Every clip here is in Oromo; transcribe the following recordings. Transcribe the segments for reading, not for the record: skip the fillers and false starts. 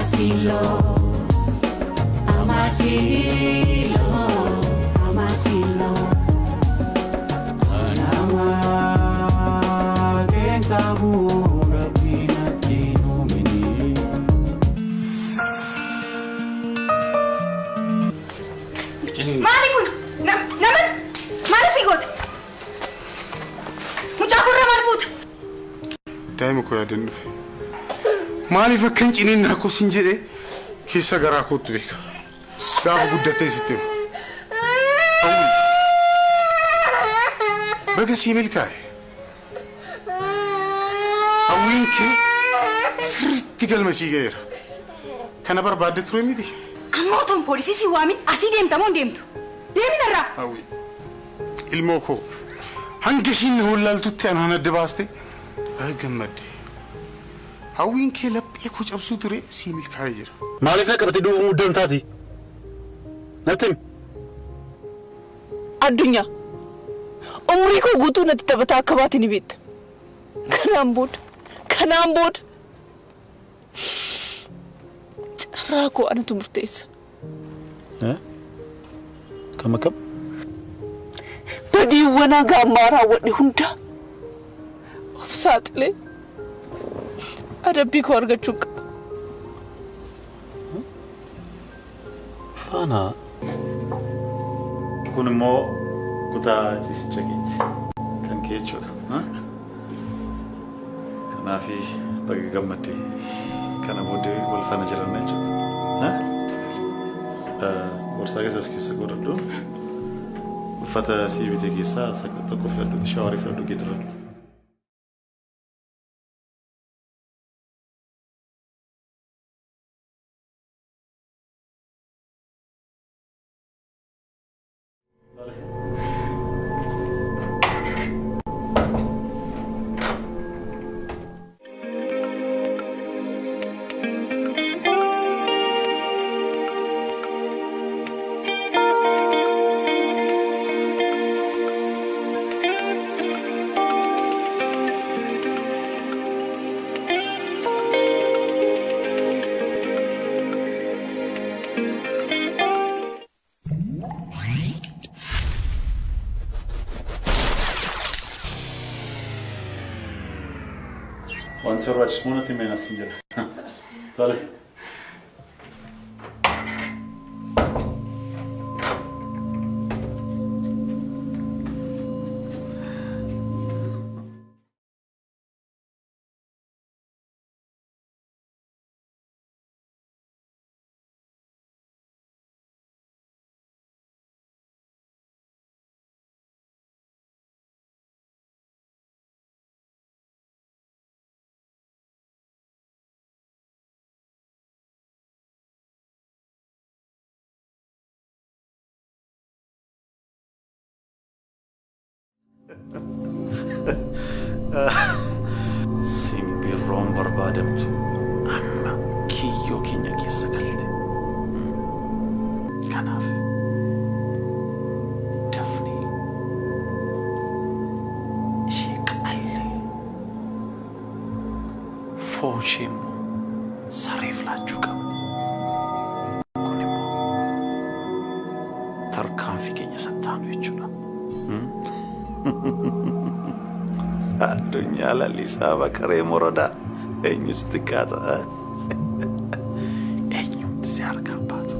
Amasilo, Amasilo, Amasilo. Anama kenkamu rabina tinumini. Malikun, naman, malasigot. Muchakurra malfut. Daimu ko yadin fi. Mali fakkan cinin ko sinjede kisa gara ko tubeka. Gaafa guddate sitte. Baga simil kai. Awinki sirritti galmasi geera. Kana barbaadde ture miti. Ammoton polisi si waamin asii deemtamoon deemtu. Deeminarraa. Awi. Ilmoo koo hanga shin hullaltutti an hana debaaste gammadde. Awinki laphee ko cabsuu ture simil kai jira. Maaliif qabatee duufu muddam taati? Natim. Addunyaa. Umrii koo guutuu natti taphataa akka baate ni beekta. Kanaan booda. Carraa koo anatu murteessa. Kam akkam? Badiiwwan hagammaa raawwadhe hunda of saaxilee adabbii koo argachuun qaba. Faana. Kun immoo kutaa ciisicha keeti. Kan kee jechuudha. Kanaafi baga gammaddee kana booddee wal faana jiran jechuudha. Borsaa keessa godhadhu. Uffata siibitee keessaa tokko fudhadhu shaaworii fudhadhu geeddaradhu. Once or twice, mena sinjera. Tale. Simbirroon barbaadamtu amma kiyyoo keenya keessa galte. Kanaaf dafnee ishee qallee foon ishee immoo sareef laachuu qabna. Kun immoo tarkaanfii keenya sattaanu jechuudha. Addunyaa lallisaa bakaree morodaa eenyus xiqqaata. Eenyumti si harkaa baatu.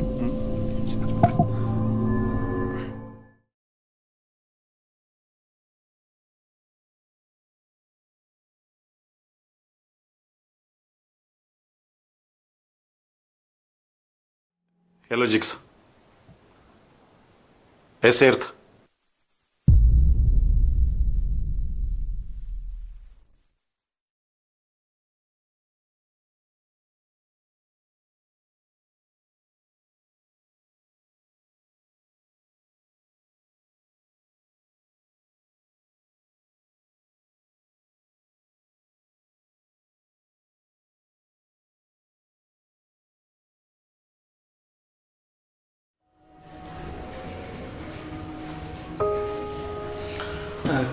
Hello, Jigsaw. Es certo.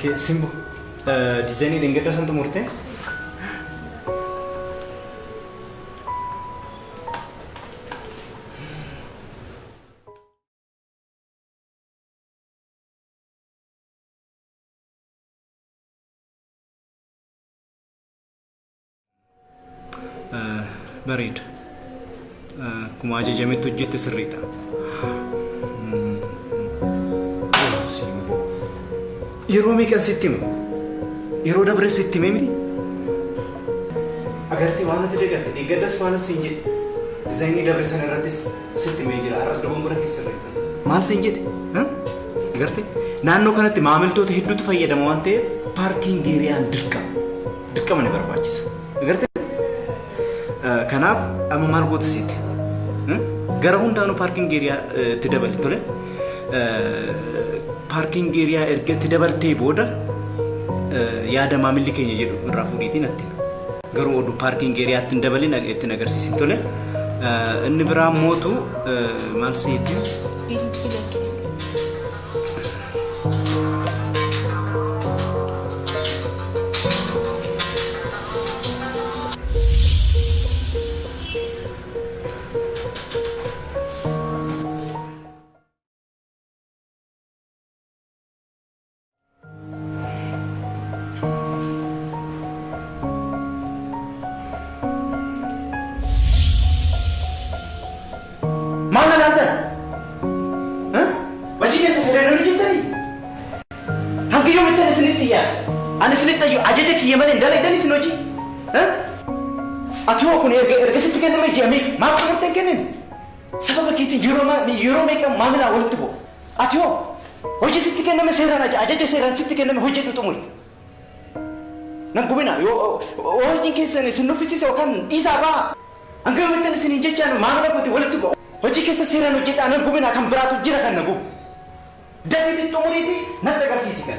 Oke, Simbo. Desain ini enggak ada santu murte. بريد كما جمعت جت سريدا يرومي كان ستيم يرو دبر ستيم ميدي أغرتي وانا تريغت إيجادس وانا سينجي زيني دبر سنة راتس ستيم يجي أرس دوم برا كيسري مال سينجي ها أغرتي نانو كانت معامل تو تهدو تفاية دموانته باركينج إيريان دكا من برباجيس أغرتي كناف أما مال بوت سيتي غرهون دانو باركينج إيريا تدبل تولي باركينج إيريا إرجع تدبل تيبودا يا دا معامل لكين يجيرو رافوريتي نتي غرو دو باركينج إيريا تندبلين أجت سيسين تولي النبرة موتو مال سيتي أنا سنيت أيو أجدك يمالين دالي سنوجي ها أتوه كوني إرجع كنا ما يجاميك ما بقولتين كنن سبب كيتي يورو ميكا ما منا ولتبو أتوه هوجي ستي كنا ما سيران أجد سيران ستي كنا ما هوجي تطمري نقومنا هوجي كيسن سنوفيسي سوكان إيزابا أنكم متن سنينجي كانوا ما منا كنتي ولتبو هوجي كيسن سيران وجيت أنا نقومنا كم براتو جرا كان نقوم دافيد تطمري دي نتذكر سيسي كان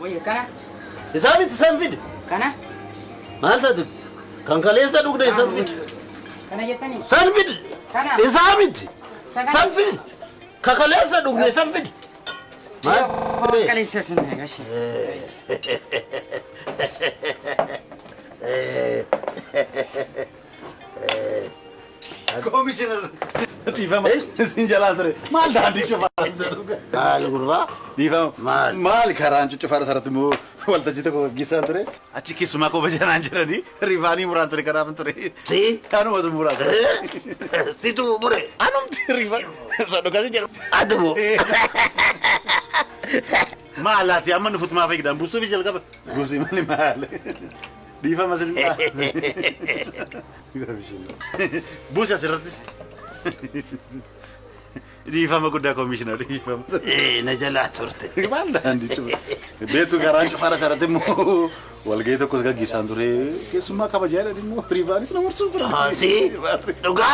Oye, kana? Isabit Sanfid. Kana? Malta kan kalesa dugde Sanfid. Kana jettani? Sanfid. Kana? Isabit. Sanfid. Ka kalesa dugde Sanfid. Mal kalesa sinne gashi. Commissioner Difama sinjalaatore maal daandii cufaa Maal gurba? Difama maal karaan cufaa sarratti moo waltajjii tokko gaggeessaa ture achi keessumaa koo bajanaan jiranii rifaanii muraan ture kanaaf ture Si kanuma sun muraa ture situ mure. anumti rifa sadokasi jedhu Adumo. maalaati amma nufutu maa fayyadaan buustuu fi jalqaba buusii mali maal Difama silaa buusi asirrattis Difama guddaa commissioner Difama Na jala turte. maal daandii cufa beetu garaan cufaara sarratti immoo walgahii tokkos gaggeessaan ture keessumaa kabajaadhaan immoo rifaanis na mursuu ture Si duga.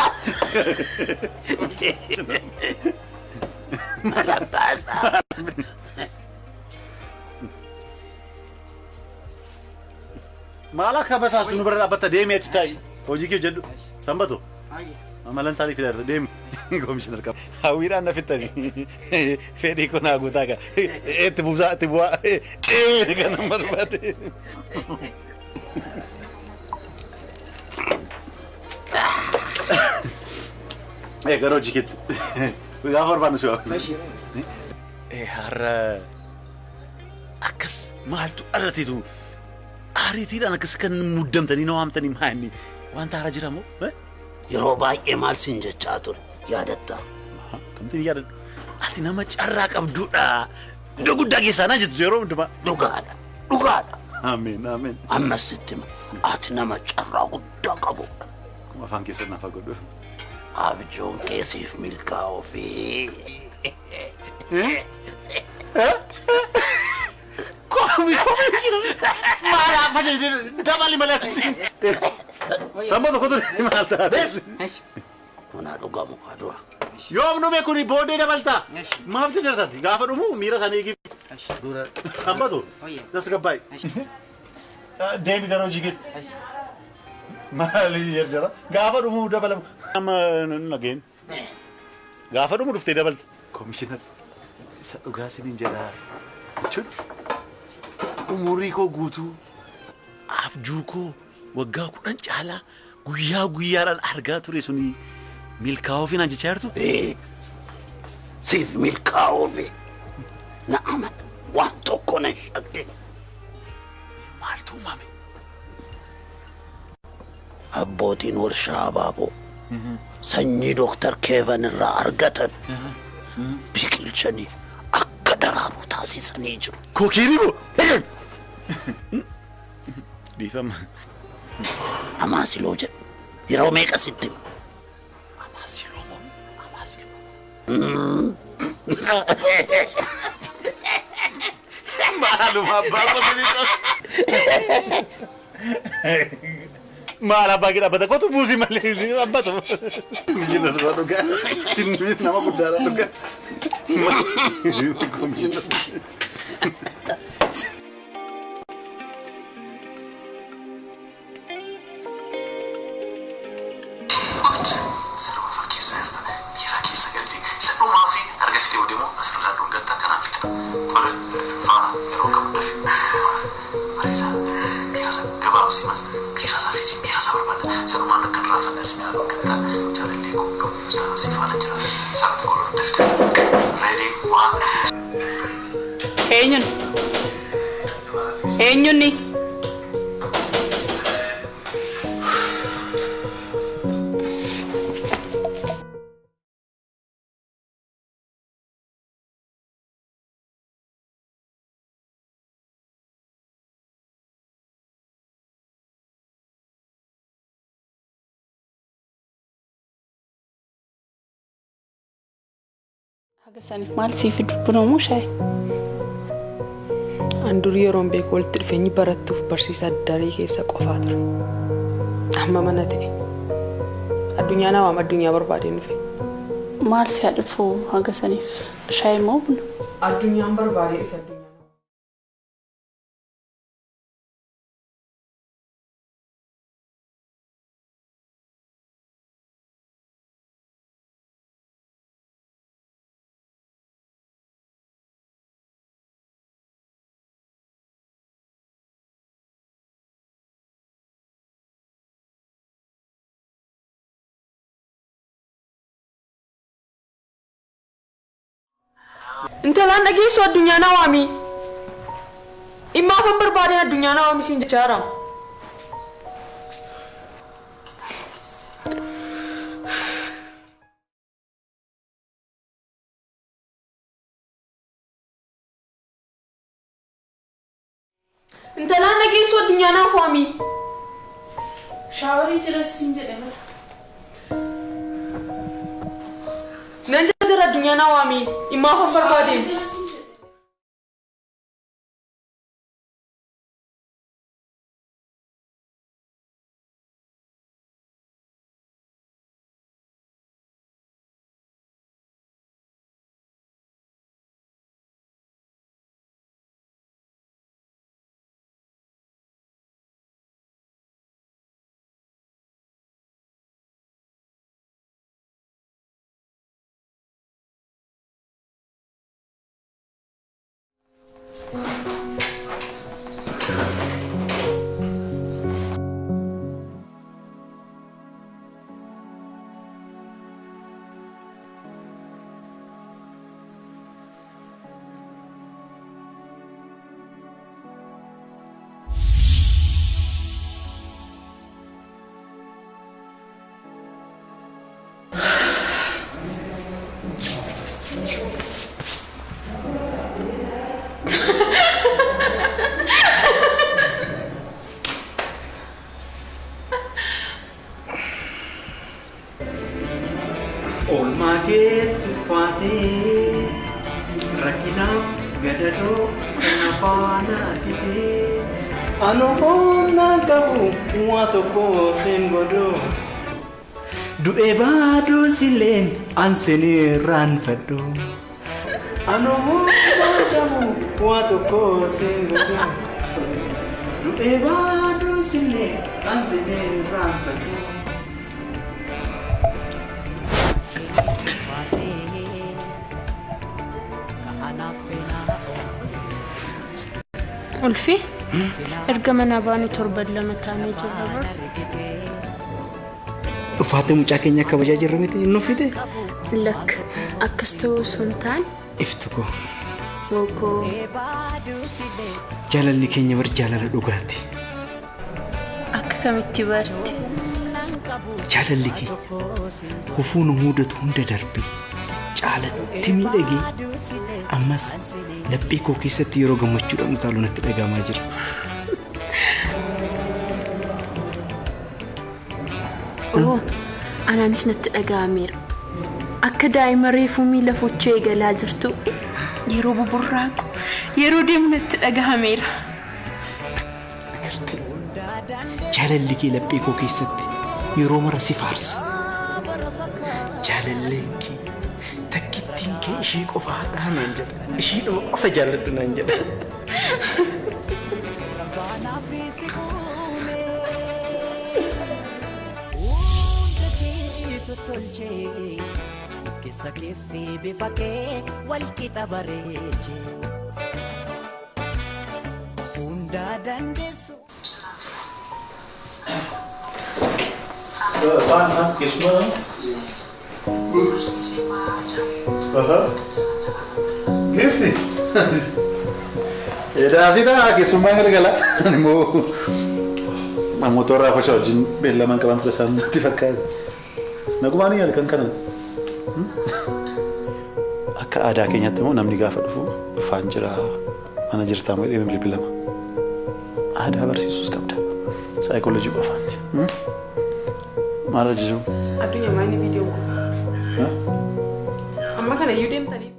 Malapasa. maal akka basaasu nu bira dhaabbata deemee achi taa'i hojii kee jedhu sanbato Aye. amalan tarii fidaarte deemi commissioner qaba hawwiidhaan na fittanii fedhii kun haa guutaa ka itti buusaa itti bu'aa kana barbaade gara hojii keetti gaafa barbaadnu si waa har'a akkas maaltu dhalatiitu ariitiidhaan akkas kan muddamtanii na waamtanii maanni wanta haaraa jira moo Yeroo baay'ee maal sin jechaa ture yaadatta. kamtiin yaadadhu ati nama carraa qabduudha iddoo guddaa keessaa jettu yeroo hundumaa Dhugaadha. Dhugaadha. ameen ameen Ammas sitti hima. Ati nama carraa guddaa qabu. afaan keessan naaf godhu Abjoon keessiif milkaa'uu fi maal fayyadee dabali malee asitti samba tokko ture maal taate Mana dhugamu kadura. yoom nume kuni booddee dabaltaa maaf jirtati gaafa dhumu miira sanii eegi Dura sambatu Oye. das gabbaay deebi gara hojii keetti. Maali yerjara gaafa dhumuu dabalama. Amma nageen. Gaafa dhumuu dhuftee dabalta. Komishinar isa dhugaa siniin jedhaa jechuun umurii koo guutuu abjuu koo waggaa 10 caalaa guyyaadhaan argaa ture suni milkaa'uu fi naan jechaa jirtu. Siif milkaa'uu fi na'ama waan tokko nan shakke. Maaltu uumame? Abbootiin warshaa abaaboo sanyii Dooktar Keevan irraa argatan biqilchanii akka daraaruu taasisanii jiru. Kookii boo? Dhiifama. Amaasiloo jedhu yeroo meeqa sitti? Amaasiloo moo? Amaasiloo. Maaluma abbaa qotuun maal abbaa gidha bata qotu buusii malee abbatu. Komishinar isaa dhugaa. Sinni nama guddaadha dhugaa. Komishinar. Serba fakir serta, mira kisah ganti. Seduma fi harga fiti udemo asal lalu gata karena fitna. Tole, fana eroka mudafi. Marina, mira sa kebab si mas, mira sa fiti, mira sa berbanda. Seduma nak kenal fana si lalu gata. Cari lego dong, ustaz si fana cera. Sangat kolor mudafi. Ready, one. Eenyun ni. Haga saniif maal siif dubbinamu shaay? Andurii yeroon beeku walitti dhufeenyi barattuuf barsiisaa daree keessa qofaa ture. Amma mana ta'e. Addunyaa nawaam addunyaa barbaadeen dhufe. Maal si hadhufu haga saniif shaay moo buna? Addunyaan barbaadee dhufe addunyaa. Intalaan dhageessu addunyaa nawaami. Immaa kan barbaade addunyaa nawaami siin jechaara. Intalaan dhageessu addunyaa nawaami. Shaaworii jira siin jedhama. Nan jira addunyaa nawaami. Immaa kan barbaade. Olmaket tufate rakina gadado kanafana kite anohom nagabu watoko semgodo duebado silen anseni ranfado anohom nagabu watoko semgodo Du'ee baaduu sillee kan sinee irraanfatu. Ulfi erga mana baanii torban lama taanee jirra bar. Dhufaatee mucaa keenya kabajaa jirra miti inni uffite. Lakk akkas ta'uu sun taan. Iftu koo. Wokoo. Jaalalli keenya bar jaalala dhugaati. Akka kamitti barti. Jaalalli kee gufuu nu mudatu hunda darbe caalatti miidhagee ammas laphee koo keessatti yeroo gammachuudhaan utaalu natti dhagahamaa jira. Oo anaanis natti dhagahameera. Akka daa'ima reefuu miila fochoo eegalaa jirtu yeroo buburraaqu yeroo deemu natti dhagahameera. Jaalalli kee laphee koo keessatti yeroo mara si faarsa. Jaalalleen kee takkittiin kee ishii qofa haadhaa naan jedha. Ishii dhuma qofa jaalladhu naan jedha. Keessa keeffi bifa kee wal qixa bareeche hundaa dandeessu. Pan, kesuma. Gifti. Eda sida kesuma galgala. Mo motor apa sih jin bela man kawan terus sama tifakat. Naku mani al kan kanan. Akka aadaa keenyatti immoo namni gaafa dhufaan jira mana jirtaa moo dhibee bilbilama. Aadaa barsiisuus qabda. Saayikooloojii qofaanti. Maal jiru? Addunyaa maayini viidiyoo kun. Amma kana iyyuu deemtanii.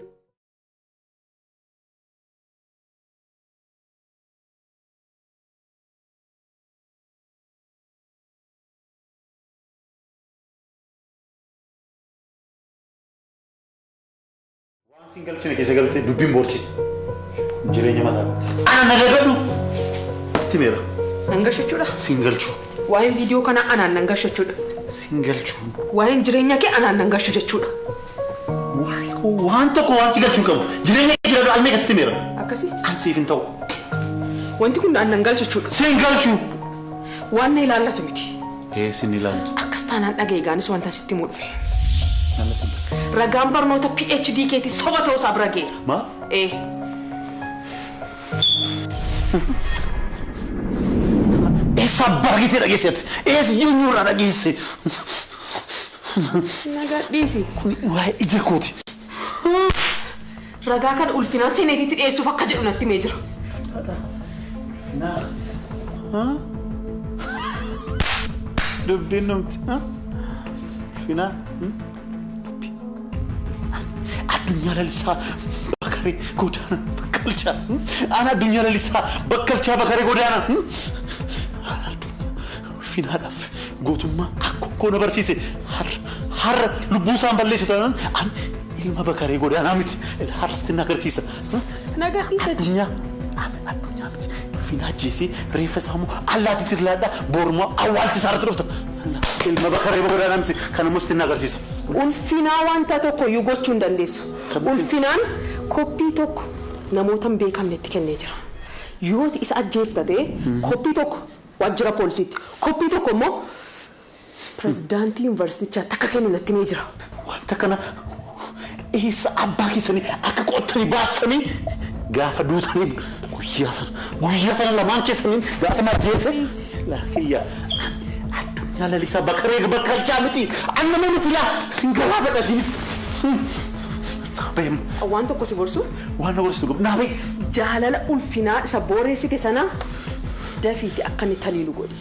Single cine keessa galtee dubbiin boorchi jireenya mataa ana nagadadu stimeera nangashachuudha singalchuu waa'een viidiyoo kana anaan nangashachuudha singalchuu waa'een jireenya kee anaan nangashu jechuudha waan tokko waan singalchuu qabu jireenya kee jira almee stimeera akkasii an siif hin ta'u wanti kun an nangalchachuudha singalchuu waan na ilaallatu miti sin ilaallatu akkas taanaan dhageegaanis wanta sitti mudhufe Ragaan barnoota PhD keetii soba ta'uu isaa bira geera. Ma? Esa baagitee dhageessetti. Ees eenyurraa dhageesse. Nagaa dhiisi. Kun waa'ee ija kooti. Ragaa kana ulfinaan seeneetitti dhiyeessuuf akka jedhu natti himee jira. Dubbiin numti. Finaa. Addunyaa lalisaa bakaree godaana bakkalchaa. Ana addunyaa lalisaa bakkalchaa bakaree godaana. Ana addunyaa ulfinaadhaaf gootummaa akkoo koona barsiise har'a lubbuu isaan balleessu taanaan an ilma bakaree godaanaa miti har'asti na agarsiisa. Nagaa dhiisa addunyaa miti ulfina ajjeesee reeffa isaa immoo allaatti tirlaadhaa boormoo awwaalchisaa irratti dhufta. Ilma bakaree godaanaa miti kan immoo sitti na agarsiisa. Ulfinaa wanta tokko iyyuu gochuu hin dandeessu. Ulfinaan koppii tokko namoota hin beekamnetti kennee jira. Yoo isa ajjeeftatee koppii tokko waajjira poolisiitti koppii tokko immoo pirezidaantii yuunivarsiitichaa takka kennu natti himee jira. Wanta kana eessa abbaa keessanii akka qottanii baastanii gaafa duutanii guyyaa sana lamaan keessanii gaafa najjeesse laafiyyaa. Yalla lisa bakaree bakkalchaa miti annama miti laa singalaa fedhasiis. Beem. Waan tokko si gorsu? Waan na gorsu naa bee. Jaalala ulfinaa isa booreessite sana dafiiti akka inni taliilu godhi.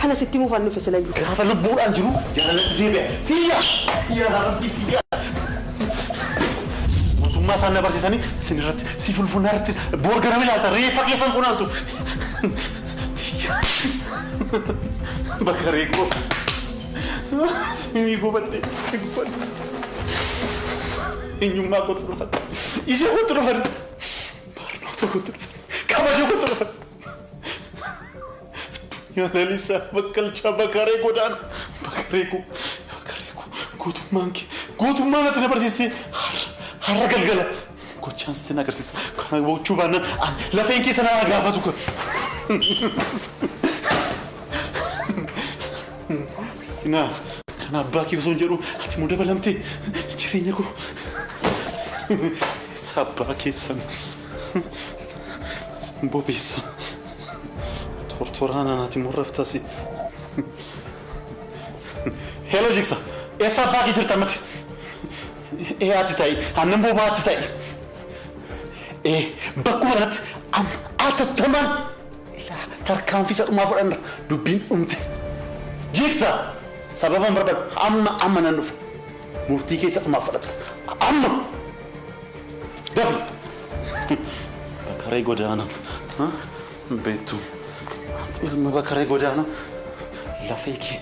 Kana sitti muufan dhufe silayyuu. Gaafa lubbuudhaan jiru jaalala deebi'a. Fiyya! Yaa rabbi fiyya! Mootummaa isaan na barsiisanii sinirratti si fulfunaa irratti boorgarame laata reeffa keessan kunaaltu. Bakareko. Sini gubernur. Inyuma kotor. Ije kotor. Barno to kotor. kabajuu kutu. Yaa Lalisaa bakkalchaa bakaree godaan bakareeku gootummaan ati na barsiistee har'a galgala gochaan sitti na agarsiisa. Kana gochuu baannaan lafeen keessa na gaafatu kun. Naa kana abbaa kee osoo hin jedhu ati immoo dabalamtee jireenya koo sabbaa keessan bobeessa tortoraan anaati immoo raftasi. Hello Jigsa, essa abbaa kee jirta mati? Ati ta'i, annan bobaatti ta'i. Bakkuma irratti atattamaan tarkaanfii dhumaa fudhanna dubbiin dhumte. Jigsa sababan barbaadu amma nan dhufu murtii keessa dhumaa fudhata amma dafi bakaree godaana beektu ilma bakaree godaana lafee kee.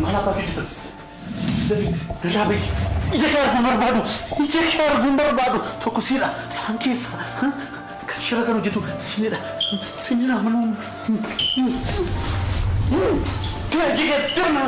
Mana pakitas. Rabi, ija kee arguun barbaadu tokko siidha isaan keessa kan shira kan hojjetu sinidha manuun. Dirna.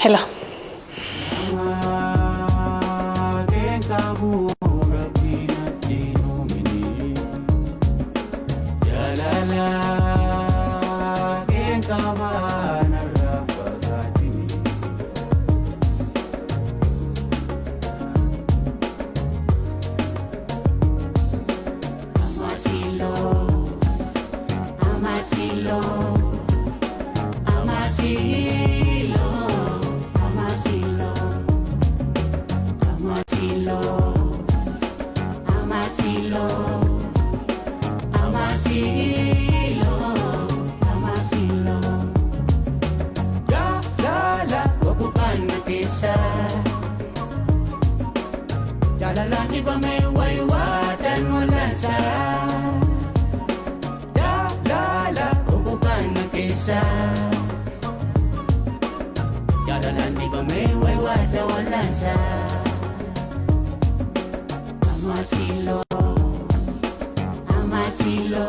Hello. Amasilo,